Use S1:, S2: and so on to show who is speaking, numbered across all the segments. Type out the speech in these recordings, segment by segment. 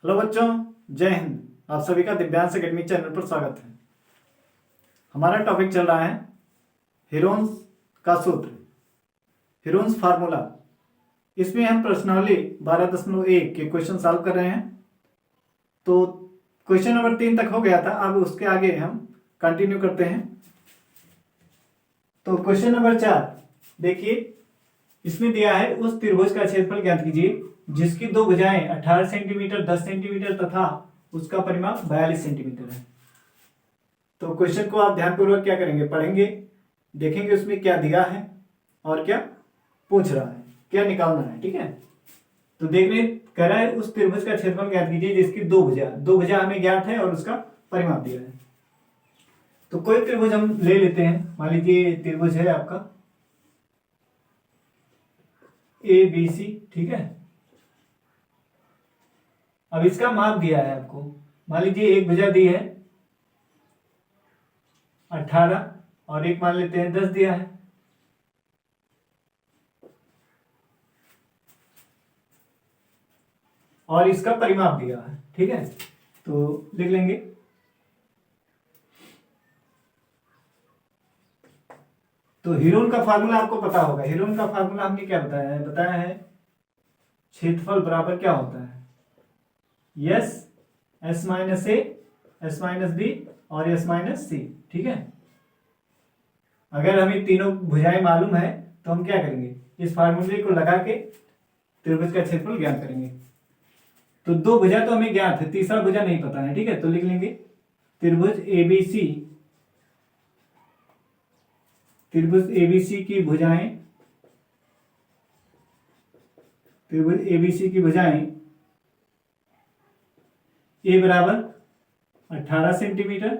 S1: Hello बच्चों, जय हिंद। आप सभी का दिव्यांश एकेडमी चैनल पर स्वागत है। हमारा टॉपिक चल रहा है हीरोन्स का सूत्र, हीरोन्स फार्मूला। इसमें हम प्रश्नावली 12.1 के क्वेश्चन सॉल्व कर रहे हैं। तो क्वेश्चन नंबर 3 तक हो गया था, अब उसके आगे हम कंटिन्यू करते हैं। तो क्वेश्चन नंबर 4 देखिए, इसमें दिया है उस त्रिभुज का क्षेत्रफल ज्ञात कीजिए जिसकी दो भुजाएं 18 सेंटीमीटर, 10 सेंटीमीटर तथा उसका परिमाप 42 सेंटीमीटर है। तो क्वेश्चन को आप ध्यानपूर्वक क्या करेंगे, पढ़ेंगे, देखेंगे उसमें क्या दिया है और क्या पूछ रहा है, क्या निकालना है। ठीक है, तो देख रहे कह रहा है उस त्रिभुज का क्षेत्रफल ज्ञात कीजिए जिसकी दो भुजा हमें ज्ञात है और उसका परिमाप दिया है। तो कोई त्रिभुज हम ले लेते हैं। मान लीजिए त्रिभुज है आपका ABC, ठीक है। अब इसका माप दिया है आपको। मान लीजिए एक भुजा दी है 18 और एक मान लेते हैं 10 दिया है। और इसका परिमाप दिया है, ठीक है। तो लिख लेंगे तो हीरोन का फार्मूला आपको पता होगा। हीरोन का फार्मूला हमने क्या बताया है क्षेत्रफल बराबर क्या होता है, यस एस माइनस ए, एस माइनस बी और एस माइनस सी। ठीक है, अगर हमें तीनों भुजाएं मालूम है तो हम क्या करेंगे, इस फार्मूले को लगा के त्रिभुज का क्षेत्रफल ज्ञात करेंगे। तो दो भुजा तो हमें ज्ञात है, तीसरा भुजा नहीं पता है। ठीक है, तो लिख लेंगे त्रिभुज एबीसी, त्रिभुज एबीसी की भुजाएं, त्रिभुज एबीसी की भुजाएं ए बराबर 18 सेंटीमीटर,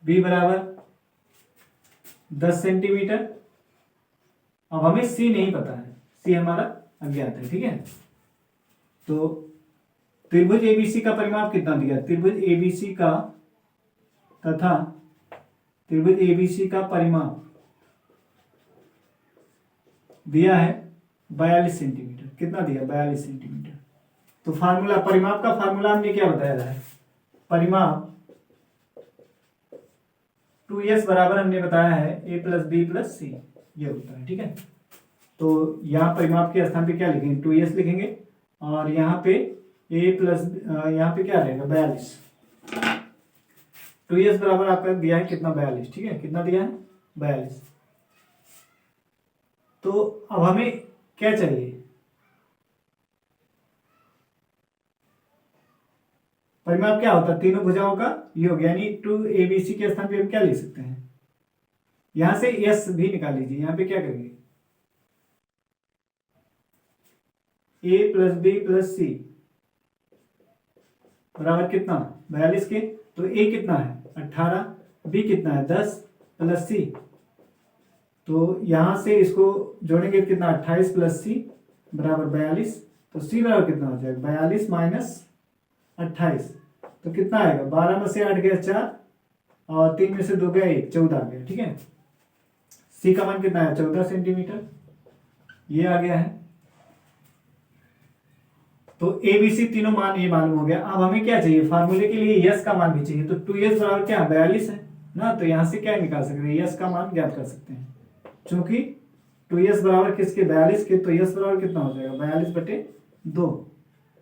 S1: बी बराबर 10 सेंटीमीटर। अब हमें सी नहीं पता है, सी हमारा अज्ञात है। ठीक है, तो त्रिभुज एबीसी का परिमाप कितना दिया, त्रिभुज एबीसी का तथा त्रिभुज एबीसी का परिमाप दिया है 42 सेंटीमीटर। कितना दिया, 42 सेंटीमीटर। तो फार्मूला, परिमाप का फार्मूला हमने क्या बताया है, परिमाप 2s बराबर हमने बताया है a प्लस बी प्लस सी, ये होता है। ठीक है, तो यहाँ परिमाप के स्थान पे क्या लिखेंगे, 2s लिखेंगे और यहाँ पे a प्लस, यहाँ पे क्या रहेगा 42। 2s बराबर आपका दिया है कितना, 42। ठीक है, कितना दिया है 42। तो अब हमें क्या चाहिए, परिमाप क्या होता है, तीनों भुजाओं का योग, यानी 2abc के स्थान पे हम क्या लिख सकते हैं, यहां से s भी निकाल लीजिए। यहां पे क्या करेंगे, a प्लस बी प्लस सी बराबर कितना 42 के। तो a कितना है 18, b कितना है 10 प्लस सी। तो यहां से इसको जोड़ेंगे कितना, 28 प्लस सी बराबर 42। तो सी बराबर कितना हो जाएगा, 42 माइनस 28। तो कितना आएगा, 12 में से 8 गया 4 और 3 में से 2 गया 1, 14 आ गया। ठीक है, सी का मान कितना है 14 सेंटीमीटर, ये आ गया है। तो एबीसी तीनों मान ये मालूम हो गया। अब हमें क्या चाहिए, फार्मूले के लिए यस का मान भी चाहिए। तो 2s बराबर क्या 42 है ना, तो यहां से क्या निकाल सकते हैं, यस का मान ज्ञात कर सकते हैं। चूंकि 2s बराबर किसके 42 के, तो यस बराबर कितना हो जाएगा 42/2।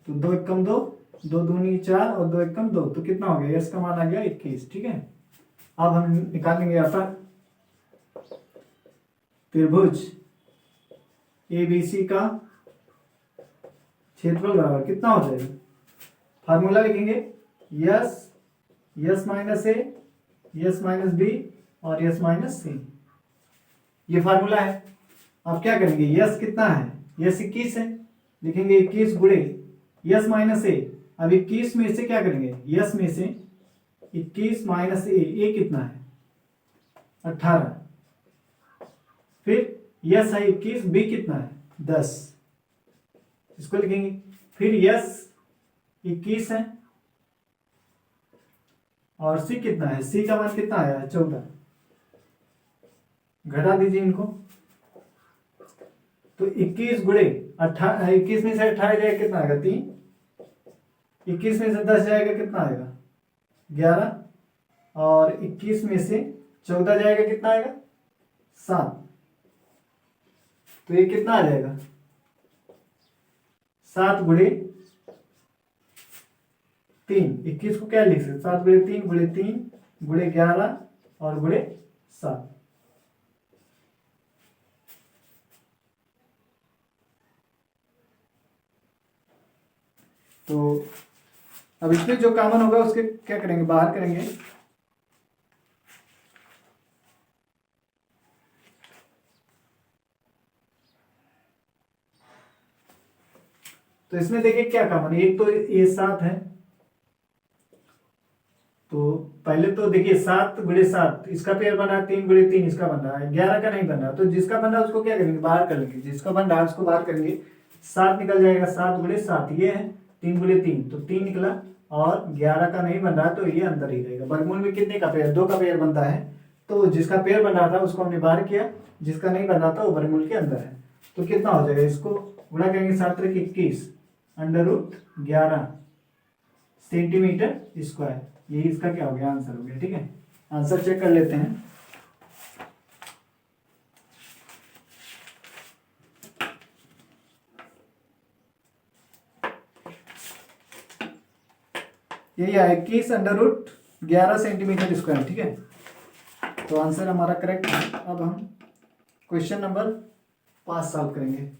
S1: तो 2 एकम 2, 2 दूनी 4 और 2 एकम 2, तो कितना हो गया, यस का मान आ गया 21। ठीक है, अब हम निकालेंगे आता त्रिभुज एबीसी का क्षेत्रफल बराबर कितना हो जाएगा, फार्मूला लिखेंगे यस, यस माइनस ए, यस माइनस बी और यस माइनस सी, ये फार्मूला है। अब क्या करेंगे, यस कितना है, यस 21 है, लिखेंगे 21 गुणे यस माइनस ए। अब 21 में से क्या करेंगे, यस में से 21 माइनस ए कितना है 18, फिर यस है 21, बी कितना है 10, इसको लिखेंगे। फिर यस 21 है और सी कितना है, सी का मान कितना आया है 14, घटा दीजिए इनको। तो 21 गुणे 21 में से 18 जाएगा कितना आएगा 3, 21 में से 10 जाएगा कितना आएगा 11, और 21 में से 14 जाएगा कितना आएगा 7। तो ये कितना आ जाएगा 7 गुणे 3, 21 को क्या लिख सकते 7 गुणे 3 गुणे 3 गुणे 11 और गुणे 7। तो अब इसमें जो कॉमन होगा उसके क्या करेंगे बाहर करेंगे। तो इसमें देखिए क्या कॉमन है, एक तो ये 7 है, तो पहले तो देखिए 7 गुणे 7 इसका पेयर बना, 3 गुणे 3 इसका बन रहा है, 11 का नहीं बन रहा। तो जिसका बन रहा है उसको क्या करेंगे बाहर कर लेंगे, जिसका बन रहा है उसको बाहर करेंगे। 7 निकल जाएगा, 7 गुणे 7 ये है, 3 गुणे 3 तो 3 निकला, और 11 का नहीं बन रहा तो ये अंदर ही रहेगा। वर्गमूल में कितने का पेयर 2 का पेयर बनता है, तो जिसका पेयर बन रहा था उसको हमने बाहर किया, जिसका नहीं बन रहा था वो वर्गमूल के अंदर है। तो कितना हो जाएगा, इसको गुणा करेंगे 7 त्रिक 21 √11 सेंटीमीटर स्क्वायर। यही इसका क्या हो गया आंसर हो गया। ठीक है, आंसर चेक कर लेते हैं। यही है 21 √11 सेंटीमीटर स्क्वायर। ठीक है, तो आंसर हमारा करेक्ट है। अब हम क्वेश्चन नंबर 5 सॉल्व करेंगे।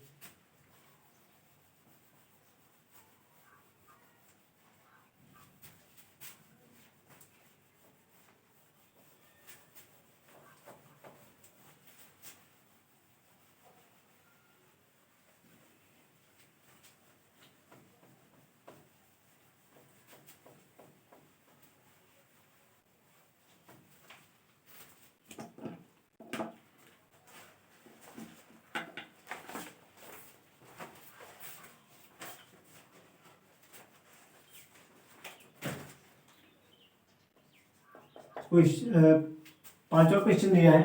S1: पांचवा क्वेश्चन दिया है।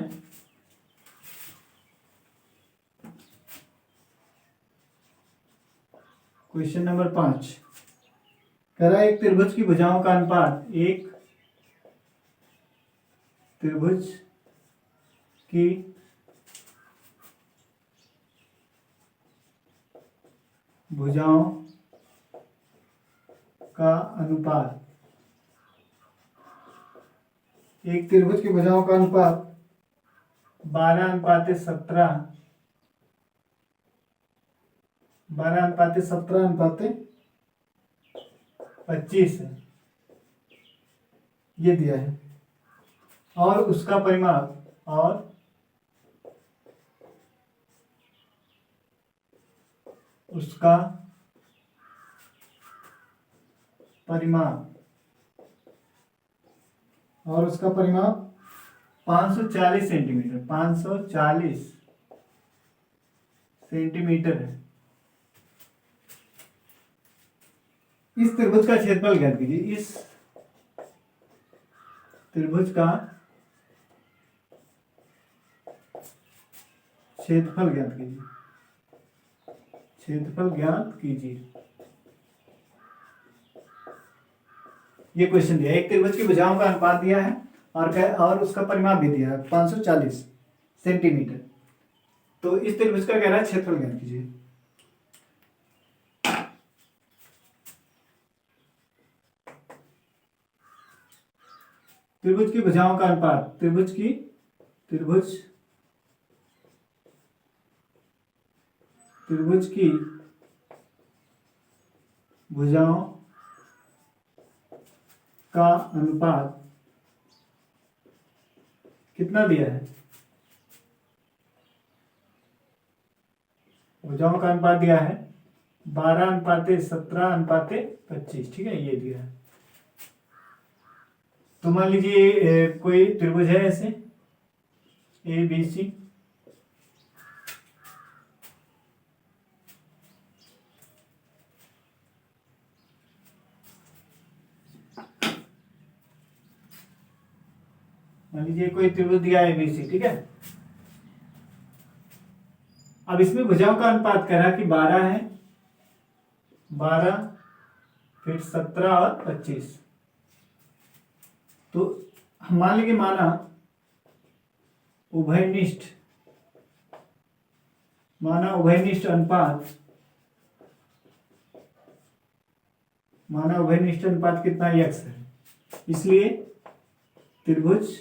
S1: क्वेश्चन नंबर 5 कह रहा है एक त्रिभुज की भुजाओं का अनुपात, एक त्रिभुज की भुजाओं का अनुपात, एक त्रिभुज की भुजाओं का अनुपात 12:17, 12:17:25 है, ये दिया है। और उसका परिमाप, और उसका परिमाप, और उसका परिमाप 540 सेंटीमीटर, 540 सेंटीमीटर है। इस त्रिभुज का क्षेत्रफल ज्ञात कीजिए। इस त्रिभुज का क्षेत्रफल ज्ञात कीजिए, क्षेत्रफल ज्ञात कीजिए। ये क्वेश्चन दिया है, एक त्रिभुज की भुजाओं का अनुपात दिया है और उसका परिमाप भी दिया है 540 सेंटीमीटर। तो इस त्रिभुज का कह रहा है क्षेत्रफल ज्ञात कीजिए। त्रिभुज की भुजाओं का अनुपात, त्रिभुज की भुजाओं का अनुपात कितना दिया है, भुजाओं का अनुपात दिया है 12:17:25। ठीक है, ये दिया है। तो मान लीजिए कोई त्रिभुज है ऐसे ABC, मान लीजिए कोई त्रिभुज दिया है ABC। ठीक है, अब इसमें भुजाओं का अनुपात कह रहा कि 12 है, 12 फिर 17 और 25। तो हम मान लेंगे माना उभयनिष्ठ अनुपात, माना उभयनिष्ठ अनुपात कितना x है, इसलिए त्रिभुज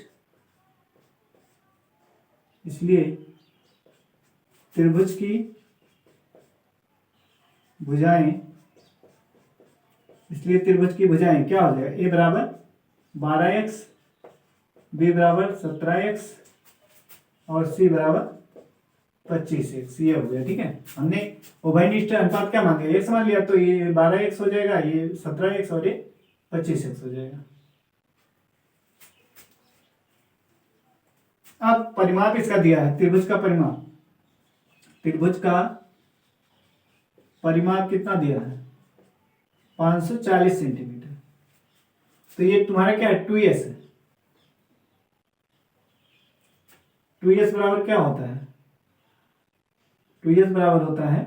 S1: की भुजाएं क्या हो जाएगा, a बराबर 12x, b बराबर 17x और c बराबर 25x, ये हो गया। ठीक है, हमने उभयनिष्ठ अनुपात क्या मान लिया, x मान लिया, तो ये 12x हो जाएगा, ये 17x और ये 25x हो जाएगा। अब परिमाप इसका दिया है, त्रिभुज का परिमाप कितना दिया है, 540 सेंटीमीटर। तो ये तुम्हारा क्या है, 2s है। 2s बराबर क्या होता है, 2s बराबर होता है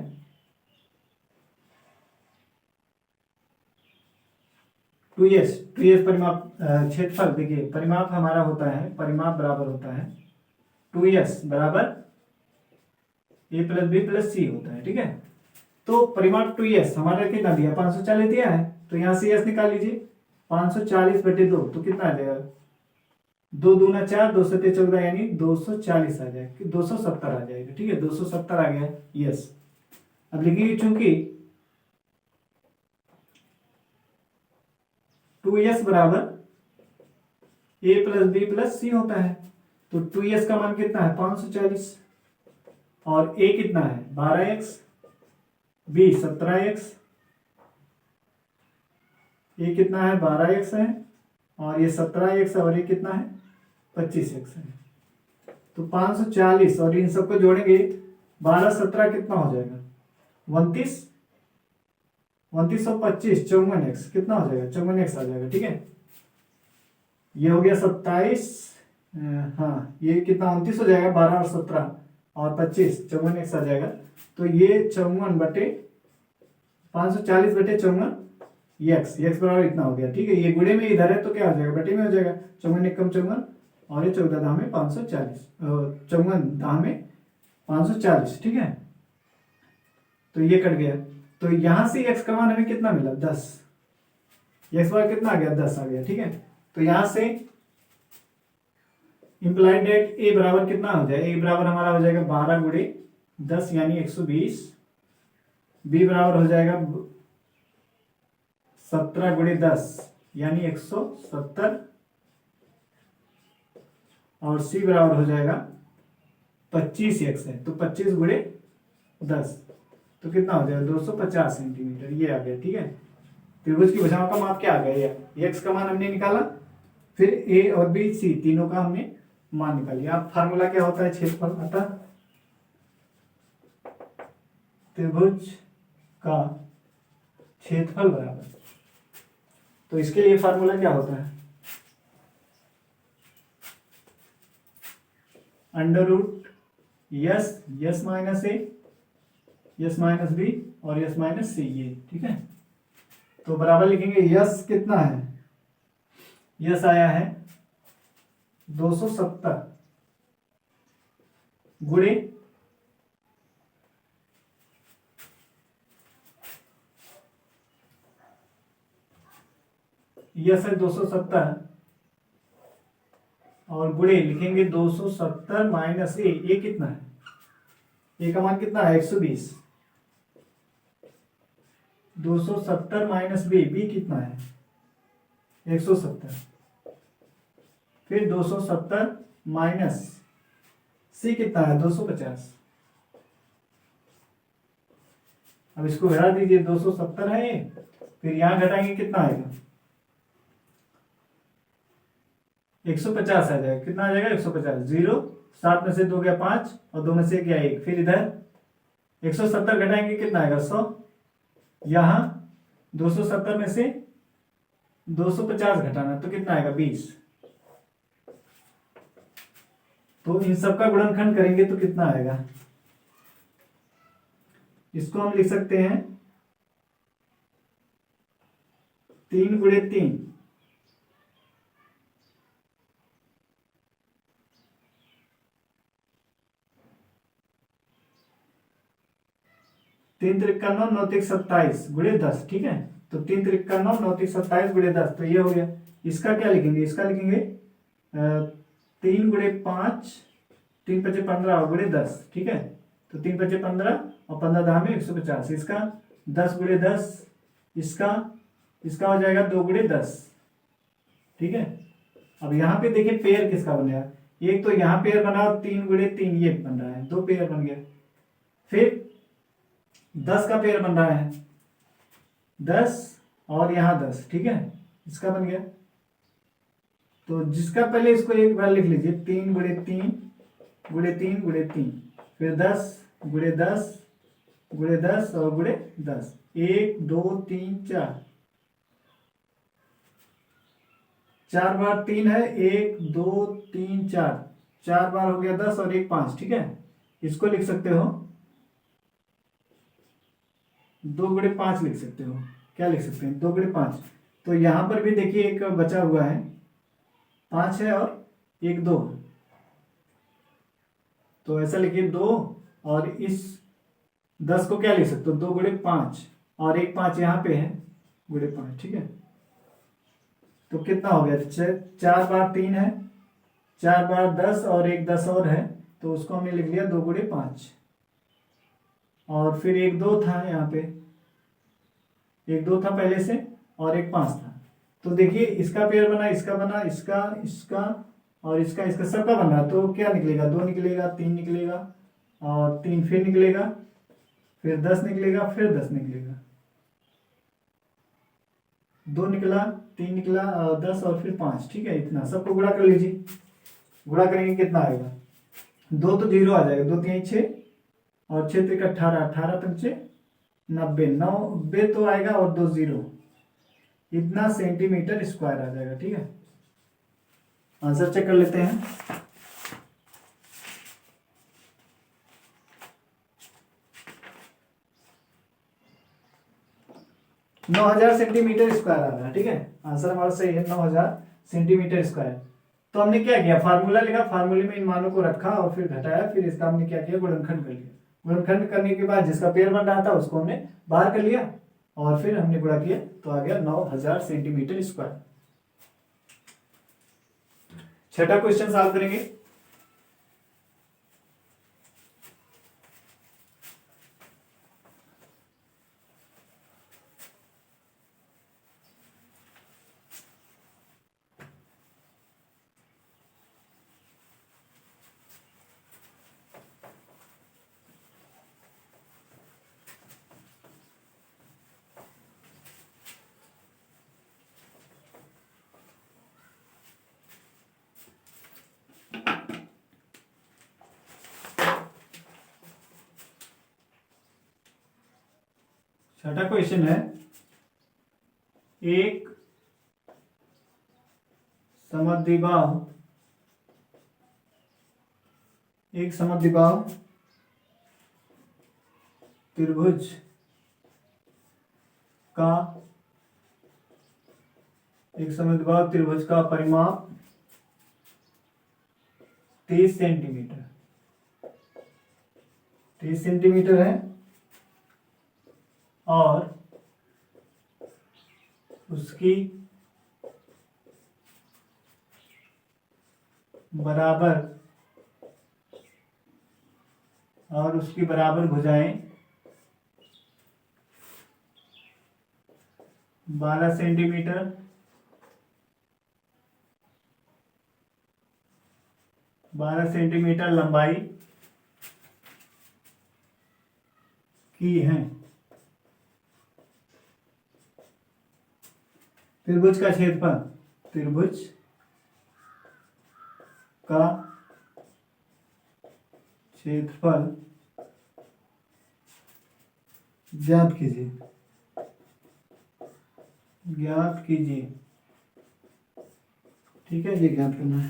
S1: 2s परिमाप क्षेत्रफल। देखिए परिमाप हमारा होता है, परिमाप बराबर होता है 2s बराबर a प्लस बी प्लस सी होता है। ठीक है, तो परिमाप 2s हमारा कितना दिया, 540 दिया है, तो यहां से s निकाल लीजिए, 540/2 तो कितना आ जाएगा, 2 दूना 4, 2 सत्ते 14, यानी 240 आ जाएगा, 270 आ जाएगा। ठीक है, 270 आ गया यस। अब लिखिए चूंकि 2s बराबर a प्लस बी प्लस सी होता है, तो 2s का मान कितना है 540 और a कितना है 12x, b 17x, a कितना है 12x है और ये 17x और ये कितना है 25x है। तो 540 और इन सबको जोड़ेंगे 12 17 कितना हो जाएगा 29, 29 और 25 54x कितना हो जाएगा 54x आ जाएगा। ठीक है, ये हो गया 27, हाँ ये कितना 29 हो जाएगा, 12 और 17 और 25 54x आ जाएगा। तो ये 540/54 x बराबर इतना हो गया। ठीक है, ये गुणे में इधर है तो क्या हो जाएगा, बटे में हो जाएगा, 54 एकम 54 और ये 14 दाम में 540, 54 दाम में 540। ठीक है, तो ये कट गया, तो यहां से x का मान हमें कितना मिला 10, x बार कितना आ गया 10 आ गया। ठीक है, तो यहां से इंप्लाइड डेट a बराबर कितना हो जाएगा, a बराबर हमारा हो जाएगा 12 गुणे 10 यानी 120, b बराबर हो जाएगा 17 गुणे 10 यानी 170 और c बराबर हो जाएगा 25x है, तो 25 गुणे 10 तो कितना हो जाएगा 250 सेंटीमीटर, ये आ गया। ठीक है, त्रिभुज की भुजाओं का माप क्या आ गया, ये x का मान हमने निकाला, फिर a और b c तीनों का हमने मान निकाल लिया। अब फार्मूला क्या होता है क्षेत्रफल, अतः त्रिभुज का क्षेत्रफल बराबर, तो इसके लिए फार्मूला क्या होता है, √s s minus a s minus b और s माइनस c, ये। ठीक है, तो बराबर लिखेंगे यस कितना है, यस आया है 270 गुणे यस है 270 और गुणे लिखेंगे 270 माइनस ए कितना है, ए का मान कितना है 120, 270 माइनस बी कितना है 170, फिर 270 माइनस सी कितना है 250। अब इसको घटा दीजिए, 270 है ये, फिर यहां घटाएंगे कितना आएगा 150 आ जाएगा, कितना आ जाएगा 150, 0 7 में से 2 गया 5 और 2 में से गया 1, फिर इधर 170 घटाएंगे कितना आएगा 100, यहां 270 में से 250 घटाना तो कितना आएगा 20, तो इन सबका गुणनखंड करेंगे तो कितना आएगा इसको हम लिख सकते हैं 3 × 3, तीन त्रिक 9, 9 त्रिक 27 × 10, ठीक है। तो 3 त्रिक 9, 9 त्रिक 27 × 10, तो ये हो गया। इसका क्या लिखेंगे, इसका लिखेंगे 3 × 5, 3 × 5 15 और × 10, ठीक है। तो 3 × 5 15 और 15 दाम में 150, इसका 10 × 10, इसका हो जाएगा 2 × 10, ठीक है। अब यहाँ पे देखिए पेयर किसका बनेगा, एक तो यहाँ पेयर बना और 3 × 3 ये बन रहा है, 2 पेयर बन गया। फिर 10 का पेयर बन रहा है, 10 और यहाँ 10, ठीक है, इसका बन गया। तो जिसका पहले इसको एक बार लिख लीजिए, 3 × 3 × 3 × 3, फिर 10 × 10 × 10 और × 10, 1 2 3 4, 4 बार 3 है, 1 2 3 4, 4 बार हो गया 10 और 1 5, ठीक है। इसको लिख सकते हो 2 × 5 लिख सकते हो। क्या लिख सकते हैं, 2 × 5। तो यहां पर भी देखिए एक बचा हुआ है, 5 है और 1 2, तो ऐसा लिखिए 2, और इस 10 को क्या लिख सकते हो, 2 × 5 और 1 5 यहाँ पे है, × 5, ठीक है। तो कितना हो गया, 4 बार 3 है, 4 बार 10 और 1 10 और है, तो उसको हमने लिख लिया 2 × 5। और फिर 1 2 था, यहाँ पे 1 2 था पहले से और 1 5 था। तो देखिए इसका पेयर बना, इसका बना, इसका और इसका सबका बन रहा, तो क्या निकलेगा, 2 निकलेगा, 3 निकलेगा और 3 फिर निकलेगा, फिर 10 निकलेगा, फिर 10 निकलेगा, 2 निकला, 3 निकला, 10 और फिर 5, ठीक है। इतना सबको गुणा कर लीजिए, गुणा करेंगे कितना आएगा, 2 तो 0 आ जाएगा, 2 3 6 और 6 3 18, 18 5 90, 90 तो आएगा और 2 0, इतना सेंटीमीटर स्क्वायर आ जाएगा, ठीक है। आंसर चेक कर लेते हैं। नौ 9000 सेंटीमीटर स्क्वायर आ रहा है, ठीक है। आंसर हमारा सही है, 9000 सेंटीमीटर स्क्वायर। तो हमने क्या किया, फार्मूला लिखा, फार्मूले में इन मानों को रखा और फिर घटाया, फिर इसका हमने क्या किया, गुणनखंड कर लिया। गुणनखंड करने के बाद जिसका पेयर बन रहा था उसको हमने बाहर कर लिया और फिर हमने गुणा किया, तो आ गया 9000 सेंटीमीटर स्क्वायर। छठा क्वेश्चन सॉल्व करेंगे। छठा क्वेश्चन है, एक समद्विबाहु त्रिभुज का परिमाप 30 सेंटीमीटर है और उसकी बराबर भुजाएं 12 सेंटीमीटर, 12 सेंटीमीटर लंबाई की हैं। त्रिभुज का क्षेत्रफल ज्ञात कीजिए, ठीक है, ये ज्ञात करना है।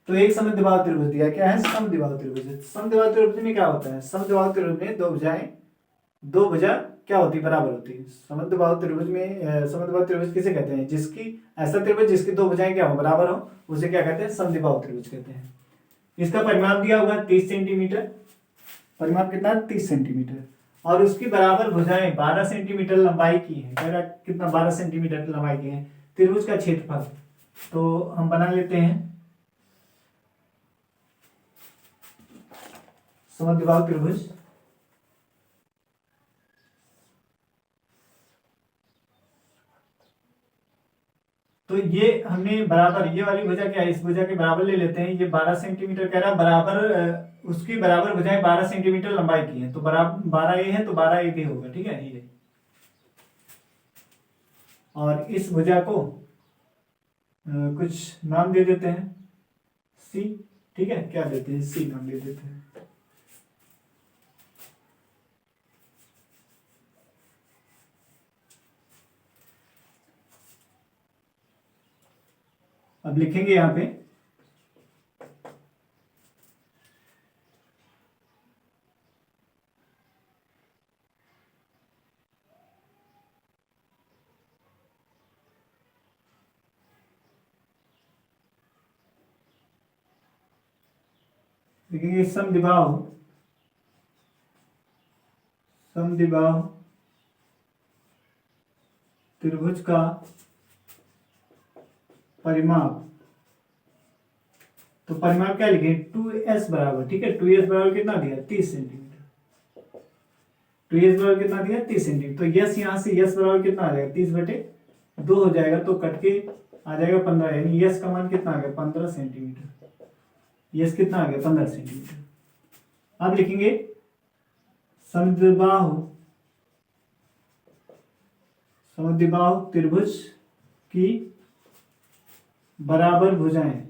S1: तो एक समद्विबाहु त्रिभुज दिया, क्या है? समद्विबाहु त्रिभुज। समद्विबाहु त्रिभुज में क्या होता है? समद्विबाहु त्रिभुज में दो भुजा क्या होती है? बराबर होती है। समद्विबाहु त्रिभुज में समद्विबाहु त्रिभुज किसे कहते हैं? जिसकी ऐसा त्रिभुज जिसकी दो भुजाएं क्या हो? बराबर हो, उसे क्या कहते हैं? समद्विबाहु त्रिभुज कहते हैं। इसका परिमाप दिया हुआ 30 सेंटीमीटर। परिमाप कितना? 30 सेंटीमीटर। और उसकी बराबर भुजाएं 12 सेंटीमीटर लंबाई की है। कह रहा कितना? 12 सेंटीमीटर लंबाई की है। त्रिभुज का क्षेत्रफल तो हम बना लेते हैं। समद्विबाहु त्रिभुज तो ये हमने बराबर, ये वाली भुजा क्या है? इस भुजा के बराबर ले लेते हैं। ये 12 सेंटीमीटर कह रहा, बराबर उसकी बराबर भुजाएं 12 सेंटीमीटर लंबाई की है। तो बराबर 12 ये है तो 12 ये भी होगा, ठीक है ये। और इस भुजा को कुछ नाम दे देते हैं, सी। ठीक है, क्या देते हैं? सी नाम दे देते हैं। अब लिखेंगे यहां पे लिखेंगे समद्विबाहु त्रिभुज का परिमाप। तो परिमाप क्या लिखे? 2s बराबर, ठीक है, 2s बराबर कितना दिया? 30 सेंटीमीटर। 2s बराबर कितना दिया? 30 सेंटीमीटर। तो यस यहां से यस बराबर कितना आ जाएगा? 30/2 हो जाएगा, तो कट के आ जाएगा 15। यानी यस का मान कितना आ गया? 15 सेंटीमीटर। यस कितना आ गया? 15 सेंटीमीटर। अब लिखेंगे समद्विबाहु त्रिभुज की बराबर भुजाएं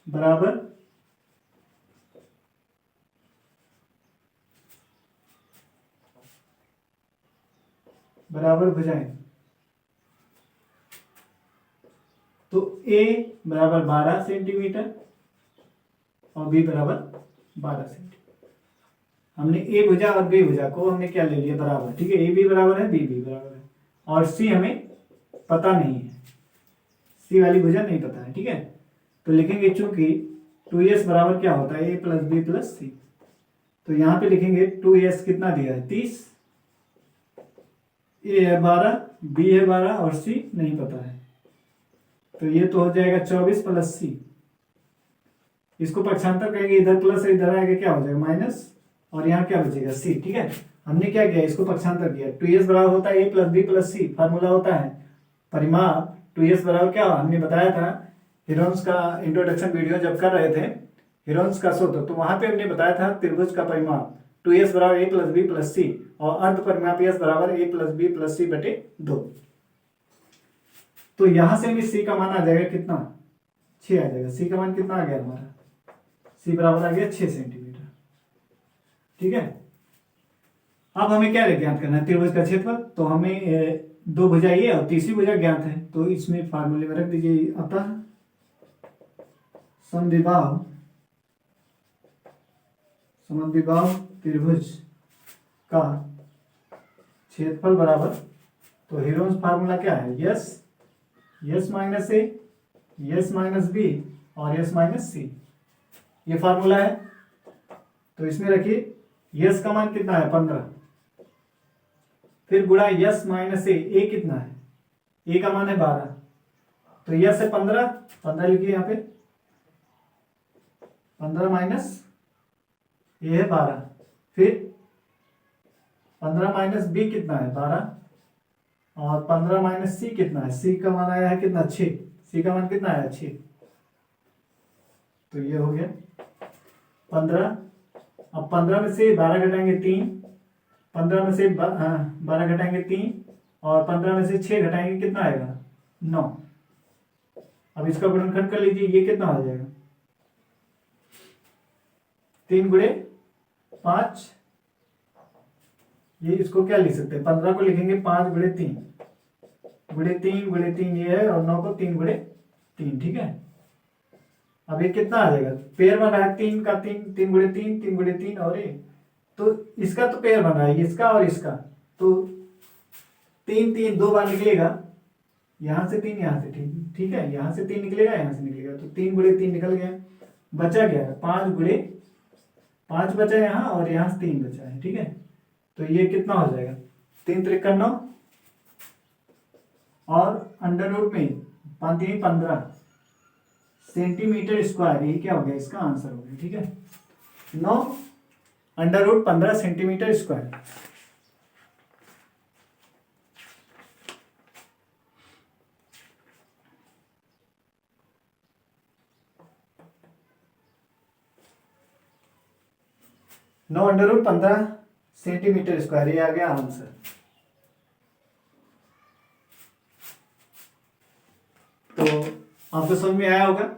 S1: बराबर भुजाएं। तो a बराबर 12 सेंटीमीटर और b बराबर 12 सेंटीमीटर। हमने a भुजा और b भुजा को हमने क्या ले लिया? बराबर, ठीक है। a भी बराबर है, b भी बराबर है। और c हमें पता नहीं है, c वाली भुजा नहीं पता है, ठीक है। तो लिखेंगे चूंकि 2s बराबर क्या होता है? a प्लस बी प्लस सी। तो यहां पे लिखेंगे 2s कितना दिया है? 30, a है 12, b है 12 और c नहीं पता है। तो ये तो हो जाएगा 24 प्लस सी। इसको पक्षांतर करेंगे, इधर प्लस है इधर आएगा, क्या हो जाएगा? माइनस। और यहाँ क्या बचेगा? सी, ठीक है। हमने क्या किया? इसको पक्षांतर किया। 2s बराबर होता है a plus B plus C. Formula होता है परिमाप 2s बराबर क्या? हमने बताया था हीरोन्स का इंट्रोडक्शन वीडियो जब कर रहे थे, हीरोन्स का सूत्र, तो वहां पे हमने बताया था त्रिभुज का परिमाप 2s बराबर a प्लस बी प्लस सी और अर्ध परिमाप s बराबर a प्लस बी प्लस सी बटे 2। तो यहां से हमें c का मान आ जाएगा कितना? 6 आ जाएगा। c का मान कितना आ गया हमारा? c बराबर आ गया 6 सेंटीमीटर, ठीक है। अब हमें क्या ज्ञात करना है? त्रिभुज का क्षेत्रफल। तो हमें दो भुजा ये और तीसरी भुजा ज्ञात है, तो इसमें फार्मूले में रख दीजिए। अतः समद्विबाहु त्रिभुज का क्षेत्रफल बराबर, तो हीरोन्स फार्मूला क्या है? यस माइनस ए, यस माइनस बी और यस माइनस सी, ये फार्मूला है। तो इसमें रखिए यस का मान कितना है? 15। फिर गुणा यस माइनस ए कितना है? ए का मान है 12। तो यस है 15 लिखिए यहाँ पे, 15 माइनस ए है 12। फिर 15 माइनस बी कितना है? 12 और 15 माइनस सी कितना है? सी का मान आया है कितना? 6। सी का मान कितना आया? 6। तो ये हो गया 15। अब 15 में से 12 घटाएंगे 3, 15 में से 12 घटाएंगे 3 और 15 में से 6 घटाएंगे कितना आएगा? 9। अब इसका गुणनखंड कर लीजिए, ये कितना हो जाएगा? 3 गुणे 5, ये इसको क्या लिख सकते हैं? 15 को लिखेंगे 5 गुणे 3 गुणे 3 ये है और 9 को 3 गुणे 3, ठीक है। अब ये कितना आ जाएगा, पेयर बन रहा है 3 का, 3 गुणे 3, 3 गुणे 3 और ये, तो इसका तो पेयर बन रहा है, इसका और इसका, तो 3 3 2 बार निकलेगा, यहाँ से 3 यहाँ से, ठीक ठीक है, यहाँ से 3 निकलेगा, यहाँ से निकलेगा, तो 3 गुणे 3 निकल गया, बचा गया 5 गुणे 5 बचा यहाँ, और यहाँ से 3 बचा है, ठीक है। तो ये कितना हो जाएगा, 3 त्रिक 9 और अंडर रूट में 5 3 15 सेंटीमीटर स्क्वायर, ये क्या हो गया, इसका आंसर हो गया, ठीक है। 9 अंडर रूट 15 सेंटीमीटर स्क्वायर। नौ अंडर रूट 15 सेंटीमीटर स्क्वायर, ये आ गया आंसर। तो आपको समझ में आया होगा,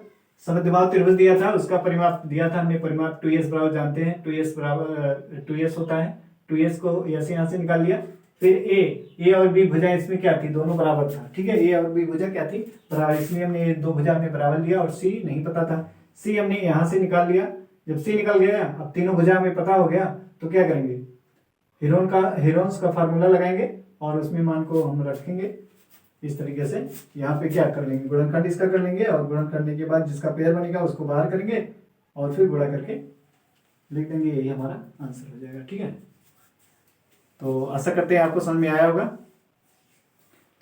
S1: समद्विबाहु त्रिभुज दिया था, उसका परिमाप दिया था हमने, परिमाप 2s बराबर जानते हैं, 2s बराबर 2s होता है, 2s को ऐसे यहाँ से निकाल लिया, फिर a और b भुजा इसमें क्या थी, दोनों बराबर था, ठीक है, a और b भुजा क्या थी, बराबर, इसलिए हमने ये दो भुजा हमने बराबर लिया, और c नहीं पता था, c हमने यहाँ से निकाल लिया, जब c निकल गया, अब तीनों भुजा हमें पता हो गया, तो क्या करेंगे, हेरोन्स का फार्मूला लगाएंगे और उसमें मान को हम रखेंगे इस तरीके से, यहाँ पे क्या कर लेंगे, गुणनखंड इसका कर लेंगे, और गुणन करने के बाद जिसका पेयर बनेगा उसको बाहर करेंगे, और फिर गुणा करके लिख देंगे, यही हमारा आंसर हो जाएगा, ठीक है। तो आशा करते हैं आपको समझ में आया होगा।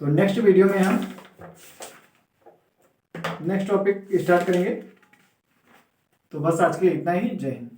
S1: तो नेक्स्ट वीडियो में हम नेक्स्ट टॉपिक स्टार्ट करेंगे। तो बस आज के लिए इतना ही, जय हिंद।